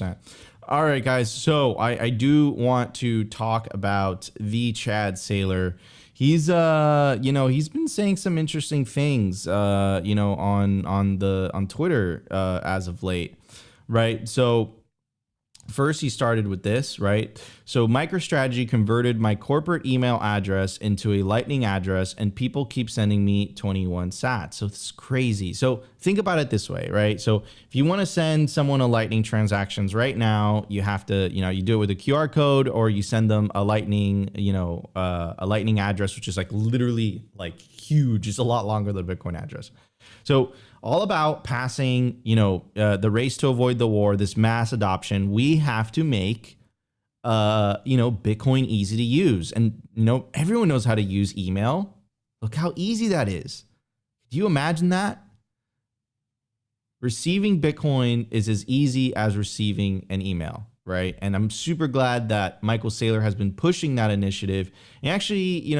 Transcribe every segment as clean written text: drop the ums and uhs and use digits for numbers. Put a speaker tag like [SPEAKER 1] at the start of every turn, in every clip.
[SPEAKER 1] All right, guys. So I do want to talk about the Chad Saylor. He's he's been saying some interesting things on Twitter as of late, right? So first, he started with this, right? So MicroStrategy converted my corporate email address into a Lightning address, and people keep sending me 21 sats. So it's crazy. So think about it this way, right? So if you want to send someone a Lightning transactions right now, you have to, you do it with a QR code, or you send them a Lightning, a Lightning address, which is like literally like huge. It's a lot longer than a Bitcoin address. So all about passing, the race to avoid the war, this mass adoption, we have to make, Bitcoin easy to use. And, everyone knows how to use email. Look how easy that is. Do you imagine that? Receiving Bitcoin is as easy as receiving an email, right? And I'm super glad that Michael Saylor has been pushing that initiative. And actually,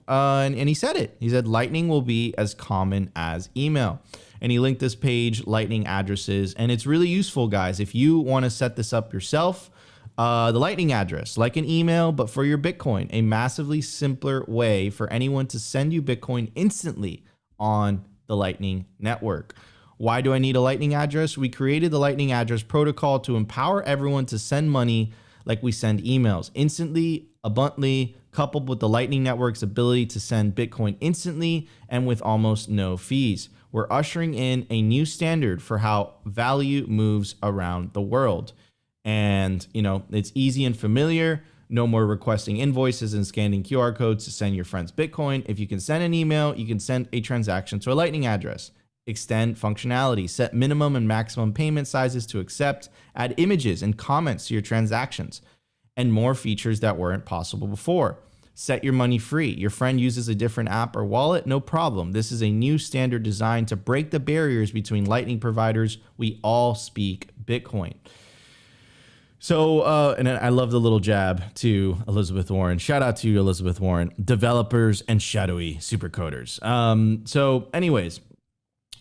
[SPEAKER 1] and he said it. He said Lightning will be as common as email. And he linked this page, Lightning addresses, and it's really useful, guys. If you want to set this up yourself, the Lightning address, like an email, but for your Bitcoin, a massively simpler way for anyone to send you Bitcoin instantly on the Lightning network. Why do I need a Lightning address? We created the Lightning address protocol to empower everyone to send money like we send emails, instantly, abundantly, coupled with the Lightning network's ability to send Bitcoin instantly and with almost no fees. We're ushering in a new standard for how value moves around the world. And, it's easy and familiar. No more requesting invoices and scanning QR codes to send your friends Bitcoin. If you can send an email, you can send a transaction to a Lightning address. Extend functionality, set minimum and maximum payment sizes to accept, add images and comments to your transactions, and more features that weren't possible before. Set your money free. Your friend uses a different app or wallet? No problem. This is a new standard designed to break the barriers between Lightning providers. We all speak Bitcoin. So, and I love the little jab to Elizabeth Warren. Shout out to you, Elizabeth Warren, developers and shadowy supercoders. So anyways,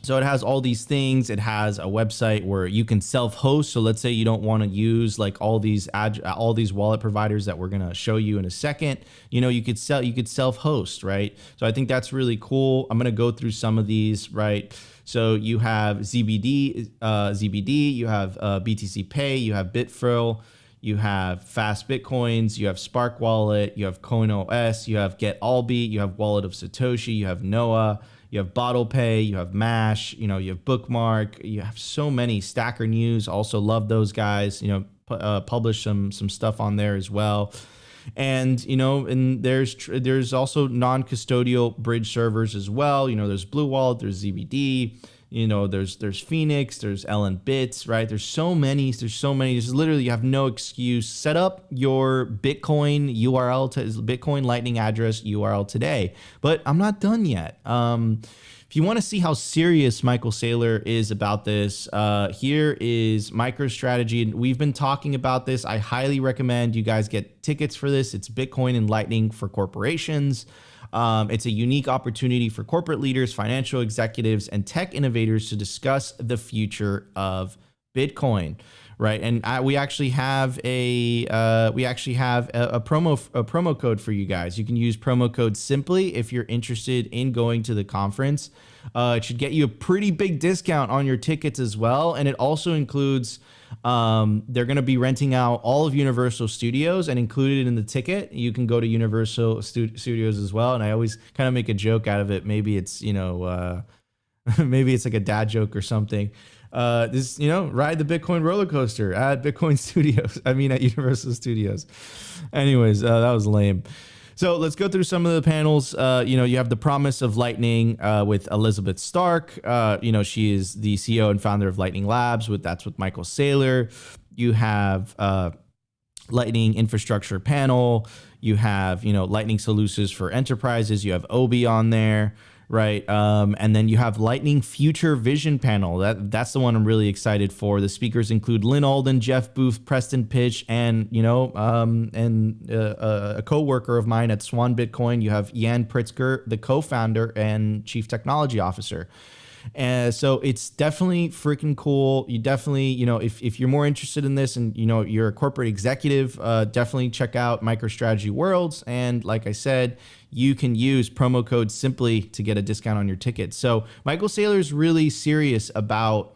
[SPEAKER 1] so it has all these things. It has a website where you can self-host. So let's say you don't want to use like all these wallet providers that we're going to show you in a second. You could self-host, right? So I think that's really cool. I'm going to go through some of these, right? So you have ZBD, you have BTC Pay, you have Bitfrill, you have Fast Bitcoins, you have Spark Wallet, you have CoinOS, you have Get Allbeat, you have Wallet of Satoshi, you have Noah, you have Bottle Pay, you have Mash, you have Bookmark, you have so many. Stacker News, also love those guys, publish some stuff on there as well. And, and there's also non-custodial bridge servers as well. There's Blue Wallet, there's ZBD, there's Phoenix, there's LN Bits, right? There's so many. There's literally, you have no excuse. Set up your Bitcoin URL, Bitcoin Lightning address URL today. But I'm not done yet. If you want to see how serious Michael Saylor is about this, here is MicroStrategy. We've been talking about this. I highly recommend you guys get tickets for this. It's Bitcoin and Lightning for corporations. It's a unique opportunity for corporate leaders, financial executives, and tech innovators to discuss the future of Bitcoin, right? And we actually have a promo code for you guys. You can use promo code SIMPLY if you're interested in going to the conference. It should get you a pretty big discount on your tickets as well, and it also includes. They're going to be renting out all of Universal Studios, and included in the ticket, you can go to Universal Studios as well. And I always kind of make a joke out of it. Maybe it's, maybe it's like a dad joke or something. Ride the Bitcoin roller coaster at Bitcoin Studios. at Universal Studios. Anyways, that was lame. So let's go through some of the panels. You have the promise of Lightning with Elizabeth Stark. She is the CEO and founder of Lightning Labs. That's with Michael Saylor. You have Lightning infrastructure panel. You have Lightning solutions for enterprises. You have Obi on there. Right. And then you have Lightning Future Vision panel. That's the one I'm really excited for. The speakers include Lynn Alden, Jeff Booth, Preston Pitch, and a co-worker of mine at Swan Bitcoin. You have Jan Pritzker, the co-founder and chief technology officer. And so it's definitely freaking cool. You definitely, if you're more interested in this and, you're a corporate executive, definitely check out MicroStrategy Worlds. And like I said, you can use promo code Simply to get a discount on your ticket. So Michael Saylor is really serious about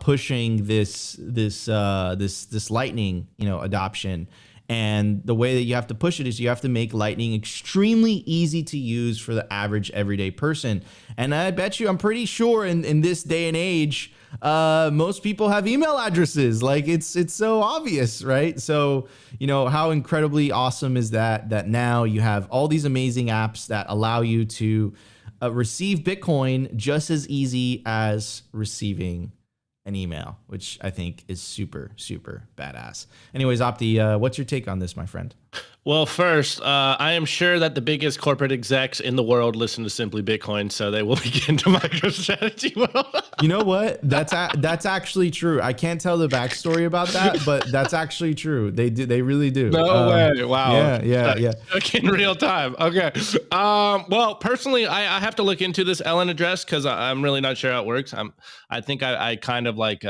[SPEAKER 1] pushing this Lightning, adoption. And the way that you have to push it is you have to make Lightning extremely easy to use for the average everyday person. And I bet you, I'm pretty sure in this day and age, most people have email addresses. Like it's so obvious, right? So, how incredibly awesome is that now you have all these amazing apps that allow you to receive Bitcoin just as easy as receiving an email, which I think is super, super badass. Anyways, Opti, what's your take on this, my friend?
[SPEAKER 2] Well, first, I am sure that the biggest corporate execs in the world listen to Simply Bitcoin, so they will begin to MicroStrategy World.
[SPEAKER 1] You know what? That's actually true. I can't tell the backstory about that, but that's actually true. They do. They really do.
[SPEAKER 2] No way! Wow.
[SPEAKER 1] Yeah.
[SPEAKER 2] Like in real time. Okay. Well, personally, I have to look into this Ellen address because I'm really not sure how it works. I think I kind of like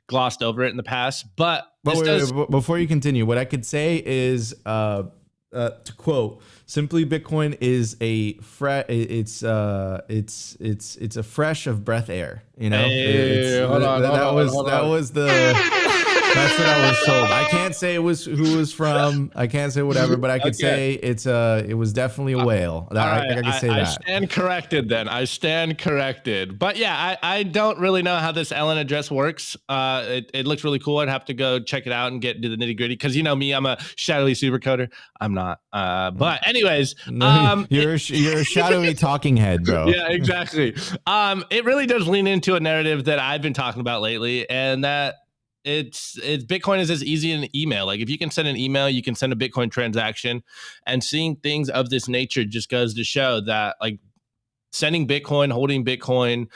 [SPEAKER 2] glossed over it in the past, but
[SPEAKER 1] wait, before you continue, what I could say is, to quote, Simply Bitcoin is it's a fresh of breath air.
[SPEAKER 2] Hey,
[SPEAKER 1] That's what I was told. I can't say it was who was from. I can't say whatever, but I could say it was definitely a whale. I can say that.
[SPEAKER 2] I stand corrected then. I stand corrected. But yeah, I don't really know how this Ellen address works. It looks really cool. I'd have to go check it out and get into the nitty gritty because me, I'm a shadowy supercoder. I'm not. But anyways,
[SPEAKER 1] you're a shadowy talking head, bro.
[SPEAKER 2] Yeah, exactly. It really does lean into a narrative that I've been talking about lately, and that it's Bitcoin is as easy as an email. Like if you can send an email, you can send a Bitcoin transaction, and seeing things of this nature just goes to show that like sending Bitcoin, holding Bitcoin,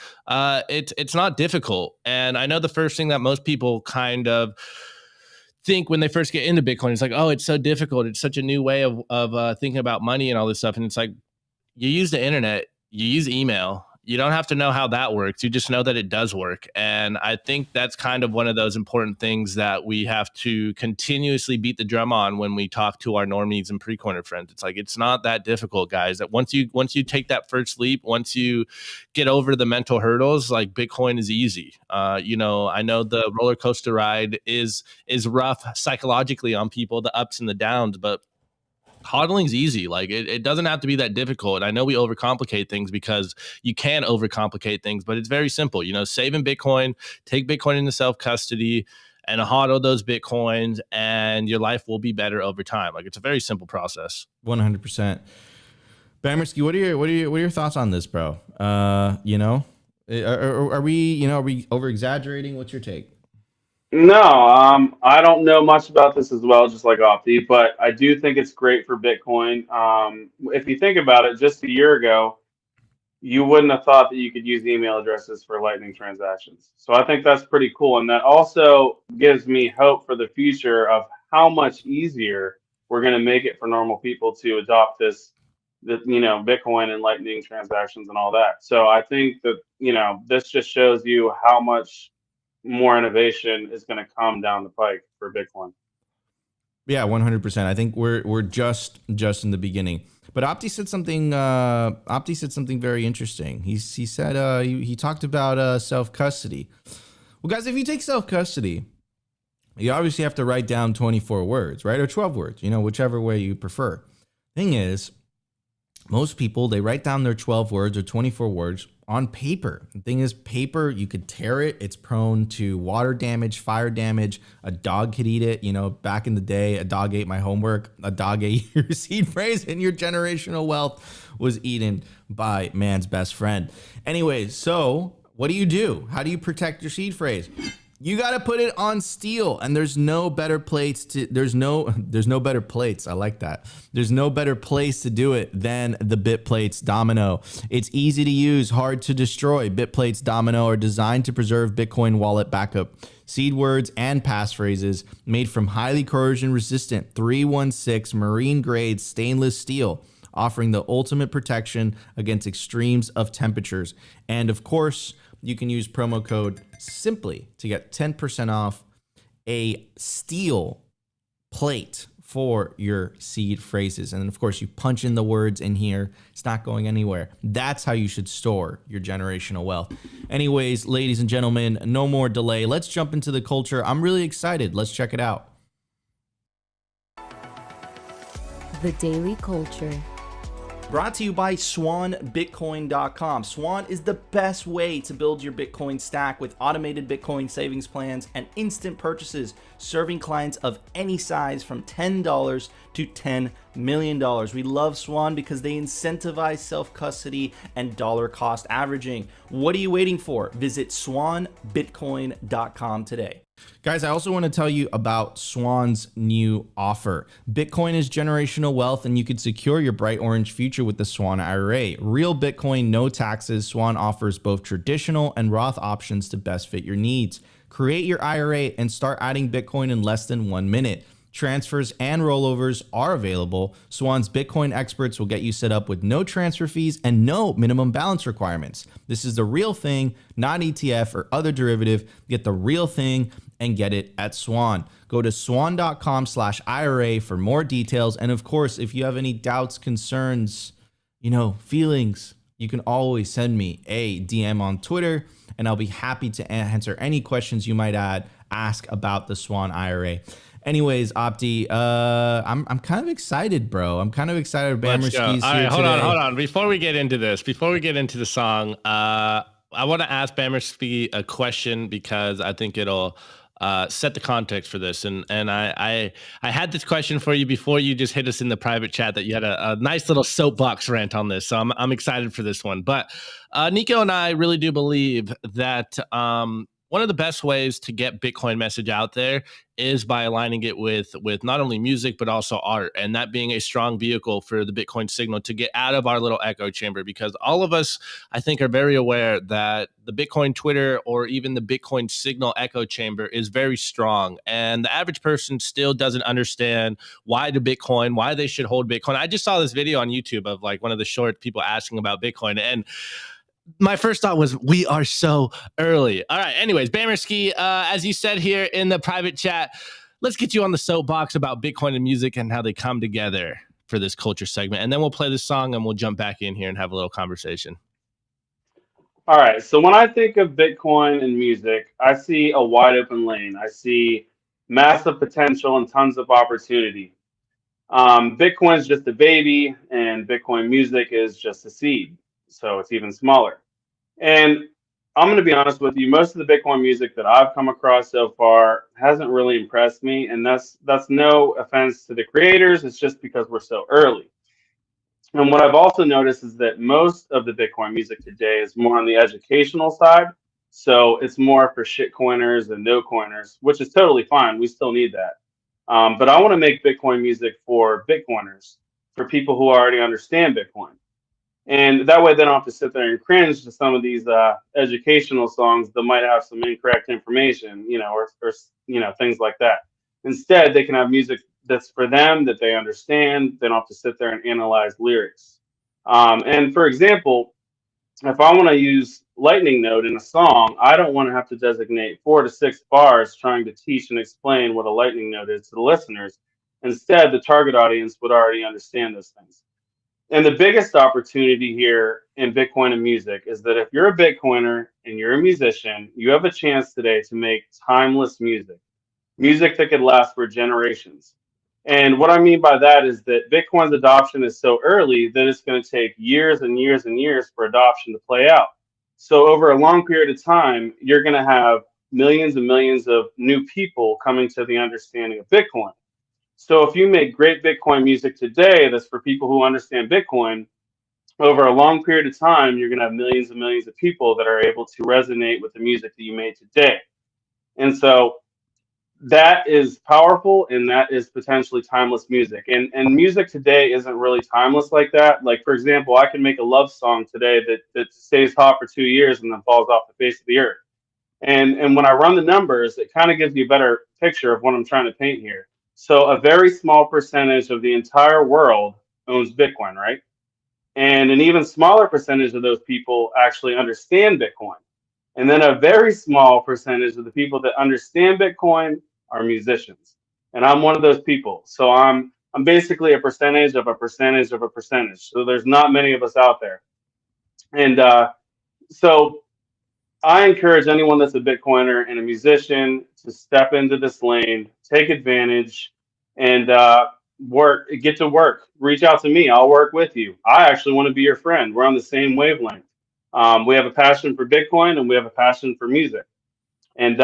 [SPEAKER 2] it's not difficult. And I know the first thing that most people kind of think when they first get into Bitcoin is like, oh, it's so difficult. It's such a new way of thinking about money and all this stuff. And it's like, you use the internet, you use email. You don't have to know how that works. You just know that it does work. And I think that's kind of one of those important things that we have to continuously beat the drum on when we talk to our normies and pre-coiner friends. It's like, it's not that difficult, guys. That once you take that first leap, once you get over the mental hurdles, like Bitcoin is easy. I know the roller coaster ride is rough psychologically on people, the ups and the downs, but hodling's easy. Like it doesn't have to be that difficult. I know we overcomplicate things because you can overcomplicate things, but it's very simple. Saving Bitcoin, take Bitcoin into self-custody and hodl those Bitcoins, and your life will be better over time. Like it's a very simple process.
[SPEAKER 1] 100%. Bamerski, what are your thoughts on this, bro? Are we over exaggerating? What's your take?
[SPEAKER 3] No, I don't know much about this as well, just like Opti, but I do think it's great for Bitcoin. If you think about it, just a year ago, you wouldn't have thought that you could use email addresses for Lightning transactions. So I think that's pretty cool. And that also gives me hope for the future of how much easier we're going to make it for normal people to adopt Bitcoin and Lightning transactions and all that. So I think that, this just shows you how much more innovation is going to come down the pike for Bitcoin.
[SPEAKER 1] Yeah, 100%. I think we're just in the beginning. But Opti said something very interesting. He said he talked about self-custody. Well, guys, if you take self-custody, you obviously have to write down 24 words, right? Or 12 words, whichever way you prefer. Thing is, most people, they write down their 12 words or 24 words on paper. The thing is, paper, you could tear it. It's prone to water damage, fire damage. A dog could eat it. Back in the day, a dog ate my homework. A dog ate your seed phrase, and your generational wealth was eaten by man's best friend. Anyways, so what do you do? How do you protect your seed phrase? You got to put it on steel, and there's no better plates. There's no better plates. I like that. There's no better place to do it than the BitPlates Domino. It's easy to use, hard to destroy. BitPlates Domino are designed to preserve Bitcoin wallet backup, seed words, and passphrases made from highly corrosion resistant 316 marine grade stainless steel. offering the ultimate protection against extremes of temperatures. And of course, you can use promo code SIMPLY to get 10% off a steel plate for your seed phrases. And of course, you punch in the words in here. It's not going anywhere. That's how you should store your generational wealth. Anyways, ladies and gentlemen, no more delay. Let's jump into the culture. I'm really excited. Let's check it out.
[SPEAKER 4] The Daily Culture.
[SPEAKER 1] Brought to you by SwanBitcoin.com. Swan is the best way to build your Bitcoin stack with automated Bitcoin savings plans and instant purchases, serving clients of any size from $10 to $10 million. We love Swan because they incentivize self-custody and dollar cost averaging. What are you waiting for? Visit SwanBitcoin.com today. Guys, I also want to tell you about Swan's new offer. Bitcoin is generational wealth, and you can secure your bright orange future with the Swan IRA. Real Bitcoin, no taxes. Swan offers both traditional and Roth options to best fit your needs. Create your IRA and start adding Bitcoin in less than 1 minute. Transfers and rollovers are available. Swan's Bitcoin experts will get you set up with no transfer fees and no minimum balance requirements. This is the real thing, not ETF or other derivative. Get the real thing and get it at Swan. Go to swan.com/IRA for more details. And of course, if you have any doubts, concerns, feelings, you can always send me a DM on Twitter, and I'll be happy to answer any questions you might ask about the Swan IRA. Anyways, Opti, I'm kind of excited, bro. I'm kind of excited.
[SPEAKER 2] Let's go.
[SPEAKER 1] Bammerski's
[SPEAKER 2] All
[SPEAKER 1] here
[SPEAKER 2] right,
[SPEAKER 1] today.
[SPEAKER 2] hold on. Before we get into this, before we get into the song, I want to ask Bammerski a question because I think it'll set the context for this. And I had this question for you before you just hit us in the private chat that you had a nice little soapbox rant on this. So I'm excited for this one. But Nico and I really do believe that one of the best ways to get Bitcoin message out there is by aligning it with not only music, but also art, and that being a strong vehicle for the Bitcoin signal to get out of our little echo chamber, because all of us, I think, are very aware that the Bitcoin Twitter or even the Bitcoin signal echo chamber is very strong, and the average person still doesn't understand why they should hold Bitcoin. I just saw this video on YouTube of like one of the short people asking about Bitcoin, and my first thought was, we are so early. All right. Anyways, Bammerski, as you said here in the private chat, let's get you on the soapbox about Bitcoin and music and how they come together for this culture segment. And then we'll play this song and we'll jump back in here and have a little conversation.
[SPEAKER 3] All right. So when I think of Bitcoin and music, I see a wide open lane. I see massive potential and tons of opportunity. Bitcoin is just a baby, and Bitcoin music is just a seed. So it's even smaller. And I'm going to be honest with you, most of the Bitcoin music that I've come across so far hasn't really impressed me. And that's no offense to the creators. It's just because we're so early. And what I've also noticed is that most of the Bitcoin music today is more on the educational side. So it's more for shitcoiners and no coiners, which is totally fine. We still need that. But I want to make Bitcoin music for Bitcoiners, for people who already understand Bitcoin. And that way they don't have to sit there and cringe to some of these educational songs that might have some incorrect information, or things like that. Instead, they can have music that's for them, that they understand. They don't have to sit there and analyze lyrics. And for example, if I want to use Lightning Node in a song, I don't want to have to designate 4 to 6 bars trying to teach and explain what a Lightning Node is to the listeners. Instead, the target audience would already understand those things. And the biggest opportunity here in Bitcoin and music is that if you're a Bitcoiner and you're a musician, you have a chance today to make timeless music that could last for generations. And what I mean by that is that Bitcoin's adoption is so early that it's going to take years and years and years for adoption to play out. So over a long period of time, you're going to have millions and millions of new people coming to the understanding of Bitcoin. So if you make great Bitcoin music today that's for people who understand Bitcoin, over a long period of time, you're going to have millions and millions of people that are able to resonate with the music that you made today. And so that is powerful, and that is potentially timeless music. And music today isn't really timeless like that. Like, for example, I can make a love song today that stays hot for 2 years and then falls off the face of the earth. And when I run the numbers, it kind of gives you a better picture of what I'm trying to paint here. So a very small percentage of the entire world owns Bitcoin, right? And an even smaller percentage of those people actually understand Bitcoin. And then a very small percentage of the people that understand Bitcoin are musicians. And I'm one of those people. So I'm basically a percentage of a percentage of a percentage. So there's not many of us out there. And so I encourage anyone that's a Bitcoiner and a musician to step into this lane, take advantage, and get to work. Reach out to me. I'll work with you. I actually want to be your friend. We're on the same wavelength. We have a passion for Bitcoin and we have a passion for music. And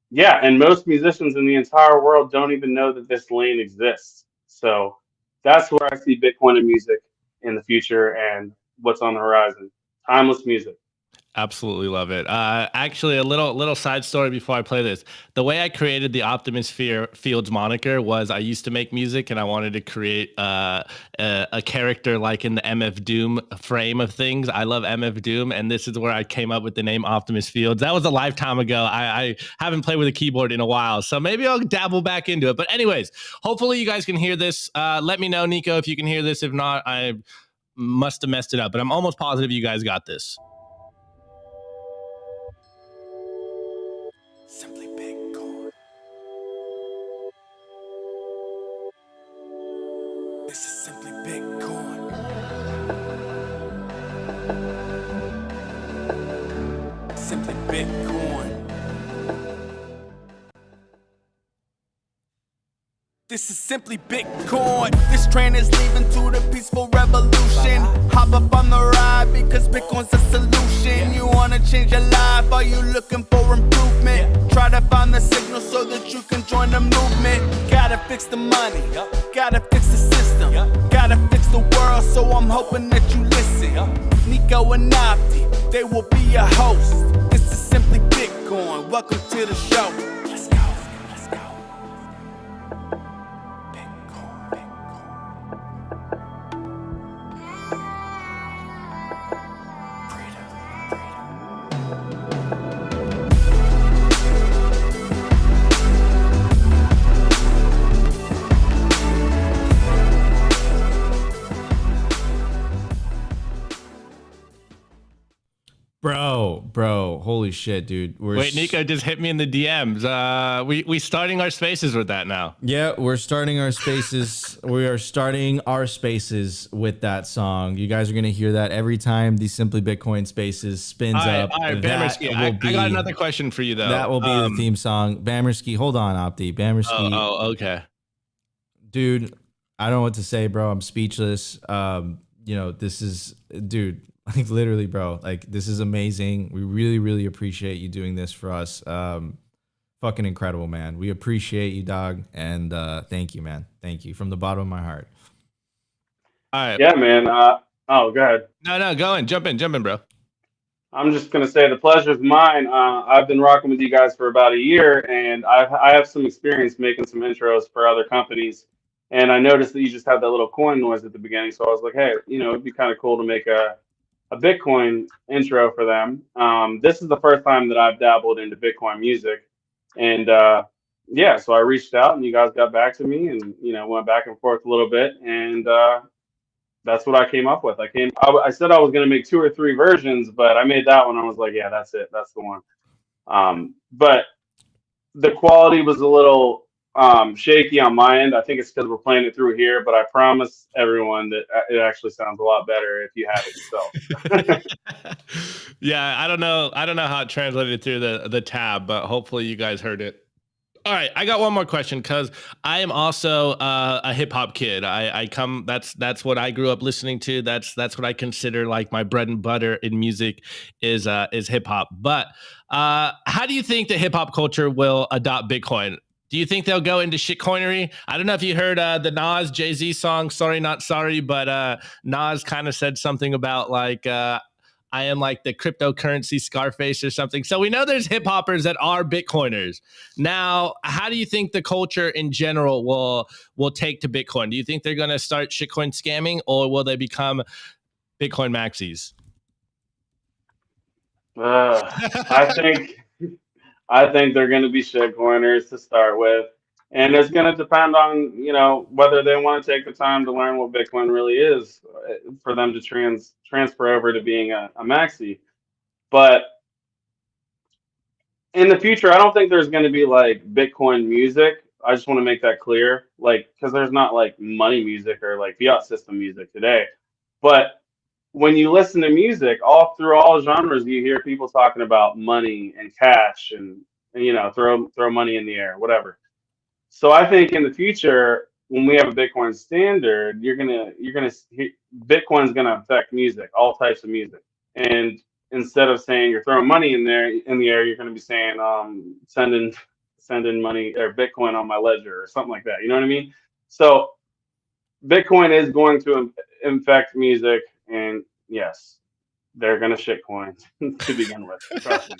[SPEAKER 3] yeah, and most musicians in the entire world don't even know that this lane exists. So that's where I see Bitcoin and music in the future and what's on the horizon. Timeless music.
[SPEAKER 2] Absolutely love it. Actually, a little side story before I play this. The way I created the Optimus Fields moniker was I used to make music and I wanted to create a character like in the MF Doom frame of things. I love MF Doom, and this is where I came up with the name Optimus Fields. That was a lifetime ago. I haven't played with a keyboard in a while, so maybe I'll dabble back into it. But anyways, hopefully you guys can hear this. Let me know, Nico, if you can hear this. If not, I must have messed it up, but I'm almost positive you guys got this.
[SPEAKER 5] Simply Bitcoin. This is simply Bitcoin. Simply Bitcoin. This is simply Bitcoin. This train is leaving to the peaceful revolution. Hop up on the ride because Bitcoin's the solution. You wanna change your life? Are you looking for improvement? Try to find the signal so that you can join the movement. Gotta fix the money, gotta fix the system, gotta fix the world. So I'm hoping that you listen. Nico and Opti, they will be your host. This is simply Bitcoin. Welcome to the show. Let's go. Let's go.
[SPEAKER 1] Bro, holy shit, dude.
[SPEAKER 2] Wait, Nico just hit me in the DMs. We starting our spaces with that now.
[SPEAKER 1] Yeah, we're starting our spaces. We are starting our spaces with that song. You guys are gonna hear that every time the Simply Bitcoin spaces spins up.
[SPEAKER 2] All right, Bammerski, I got another question for you though.
[SPEAKER 1] That will be the theme song. Bammerski, hold on, Opti. Bammerski.
[SPEAKER 2] Oh, okay.
[SPEAKER 1] Dude, I don't know what to say, bro. I'm speechless. This is, dude. Like literally, bro, like this is amazing. We really, really appreciate you doing this for us. Fucking incredible, man. We appreciate you, dog. And thank you, man. Thank you from the bottom of my heart.
[SPEAKER 2] All right.
[SPEAKER 3] Yeah, man. Go ahead.
[SPEAKER 2] No, go in. Jump in, bro.
[SPEAKER 3] I'm just gonna say the pleasure's mine. I've been rocking with you guys for about a year, and I have some experience making some intros for other companies. And I noticed that you just had that little coin noise at the beginning, so I was like, hey, it'd be kind of cool to make a Bitcoin intro for them. This is the first time that I've dabbled into Bitcoin music, and yeah, so I reached out and you guys got back to me, and went back and forth a little bit, and that's what I came up with. I said I was going to make 2 or 3 versions, but I made that one. I was like, yeah, that's it, that's the one. But the quality was a little shaky on my end. I think it's because we're playing it through here, but I promise everyone that it actually sounds a lot better if you have it yourself.
[SPEAKER 2] Yeah, I don't know how it translated through the tab, but hopefully you guys heard it. All right, I got one more question because I am also a hip hop kid. That's what I grew up listening to. That's what I consider like my bread and butter in music is hip hop. But how do you think the hip hop culture will adopt Bitcoin? Do you think they'll go into shitcoinery? I don't know if you heard the Nas Jay-Z song, Sorry Not Sorry, but Nas kind of said something about like, I am like the cryptocurrency Scarface or something. So we know there's hip hoppers that are Bitcoiners. Now, how do you think the culture in general will take to Bitcoin? Do you think they're going to start shitcoin scamming, or will they become Bitcoin maxis?
[SPEAKER 3] I think they're going to be shitcoiners to start with. And it's going to depend on, whether they want to take the time to learn what Bitcoin really is for them to transfer over to being a maxi. But in the future, I don't think there's going to be like Bitcoin music. I just want to make that clear, like, because there's not like money music or like fiat system music today. But when you listen to music, all through all genres, you hear people talking about money and cash and throw money in the air, whatever. So I think in the future, when we have a Bitcoin standard, Bitcoin's gonna affect music, all types of music. And instead of saying you're throwing money in the air, you're gonna be saying sending money or Bitcoin on my ledger or something like that. You know what I mean? So Bitcoin is going to infect music, and yes, they're gonna shit coins to begin with. Trust me.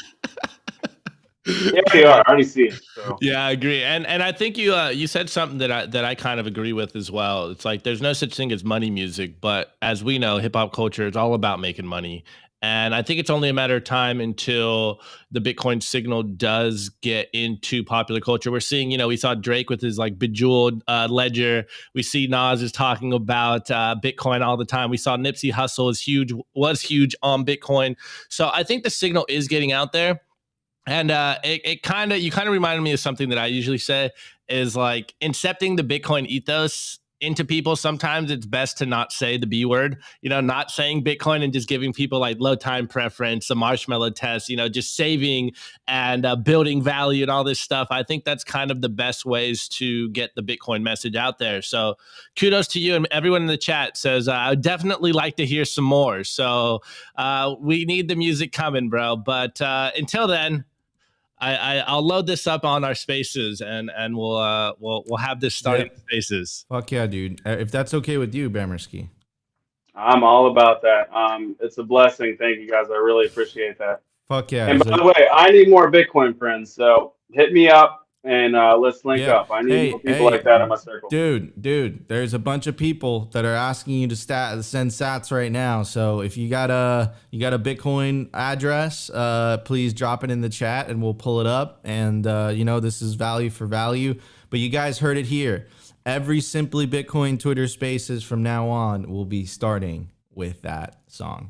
[SPEAKER 3] Yeah, they are. I already see it. So.
[SPEAKER 2] Yeah, I agree, and I think you said something that I kind of agree with as well. It's like there's no such thing as money music, but as we know, hip hop culture is all about making money, and I think it's only a matter of time until the Bitcoin signal does get into popular culture. We're seeing, we saw Drake with his like bejeweled ledger. We see Nas is talking about Bitcoin all the time. We saw Nipsey Hussle was huge on Bitcoin. So I think the signal is getting out there. And you kind of reminded me of something that I usually say is like incepting the Bitcoin ethos into people. Sometimes it's best to not say the B word, not saying Bitcoin and just giving people like low time preference, a marshmallow test, just saving and building value and all this stuff. I think that's kind of the best ways to get the Bitcoin message out there. So kudos to you, and everyone in the chat says, I would definitely like to hear some more. So we need the music coming, bro. But until then, I'll load this up on our spaces and we'll have this starting spaces.
[SPEAKER 1] Fuck yeah, dude. If that's okay with you, Bamerski.
[SPEAKER 3] I'm all about that. It's a blessing. Thank you guys. I really appreciate that.
[SPEAKER 1] Fuck yeah.
[SPEAKER 3] And by the way, I need more Bitcoin friends. So hit me up and let's link up. I need more people like that in my circle.
[SPEAKER 1] Dude, there's a bunch of people that are asking you to send sats right now. So if you got a Bitcoin address, please drop it in the chat and we'll pull it up. And this is value for value. But you guys heard it here. Every Simply Bitcoin Twitter Spaces from now on will be starting with that song.